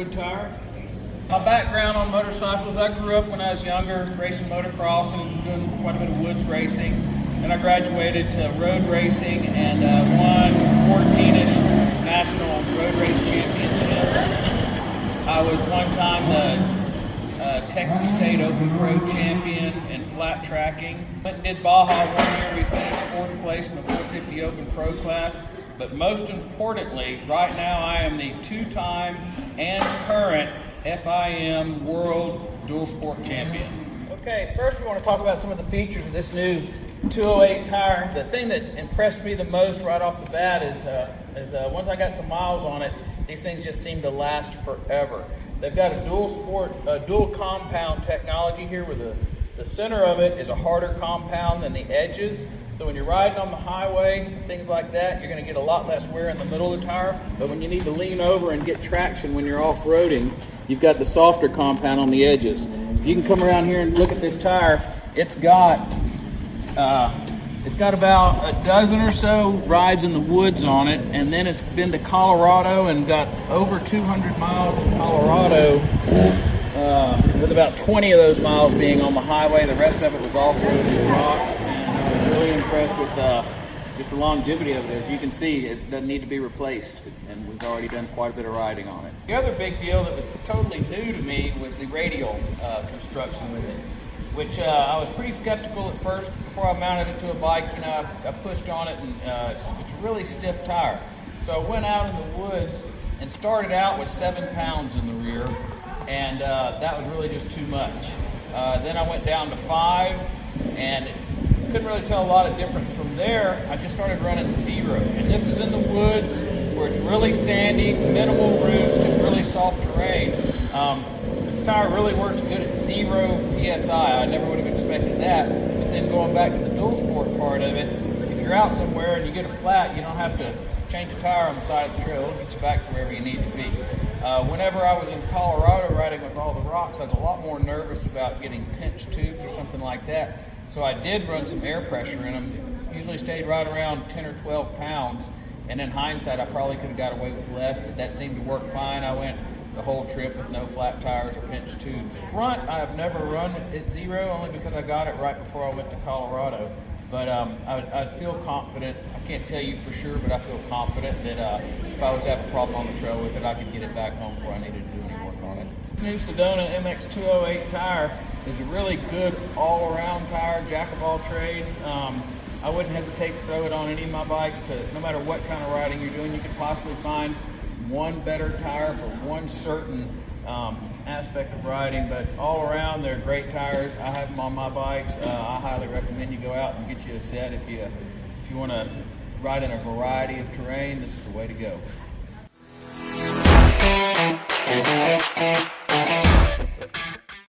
road tire. My background on motorcycles, I grew up when I was younger racing motocross and doing quite a bit of woods racing. And I graduated to road racing and won 14-ish national road race championships. I was one time the Texas State Open Pro champion in flat tracking. Went and did Baja 1 year. We finished 4th place in the 450 Open Pro class. But most importantly, right now I am the 2-time and current FIM World Dual Sport Champion. Okay, first we want to talk about some of the features of this new 208 tire. The thing that impressed me the most right off the bat is once I got some miles on it, these things just seem to last forever. They've got a dual compound technology here where the center of it is a harder compound than the edges. So when you're riding on the highway, things like that, you're going to get a lot less wear in the middle of the tire. But when you need to lean over and get traction when you're off-roading, you've got the softer compound on the edges. If you can come around here and look at this tire, it's got about a dozen or so rides in the woods on it, and then it's been to Colorado and got over 200 miles in Colorado, with about 20 of those miles being on the highway. The rest of it was off-road and rocks, and I was really impressed with just the longevity of it. As you can see, it doesn't need to be replaced, and we've already done quite a bit of riding on it. The other big deal that was totally new to me was the radial construction with it, which I was pretty skeptical at first. Before I mounted it to a bike, I pushed on it, and it's a really stiff tire. So I went out in the woods and started out with 7 pounds in the rear, and that was really just too much. Then I went down to 5, and couldn't really tell a lot of difference. From there, I just started running 0. And this is in the woods where it's really sandy, minimal roots, just really soft terrain. This tire really works good at 0 PSI. I never would have expected that. But then going back to the dual sport part of it, if you're out somewhere and you get a flat, you don't have to change a tire on the side of the trail. It'll get you back to wherever you need to be. Whenever I was in Colorado riding with all the rocks, I was a lot more nervous about getting pinched tubes or something like that. So I did run some air pressure in them. Usually stayed right around 10 or 12 pounds. And in hindsight, I probably could have got away with less, but that seemed to work fine. I went the whole trip with no flat tires or pinched tubes. Front, I have never run at 0, only because I got it right before I went to Colorado. But I feel confident. I can't tell you for sure, but I feel confident that if I was to have a problem on the trail with it, I could get it back home before I needed to do any work on it. This new Sedona MX208 tire is a really good all-around tire, jack of all trades. I wouldn't hesitate to throw it on any of my bikes. No matter what kind of riding you're doing, you could possibly find one better tire for one certain aspect of riding, but all around they're great tires. I have them on my bikes. I highly recommend you go out and get you a set if you want to ride in a variety of terrain. This is the way to go.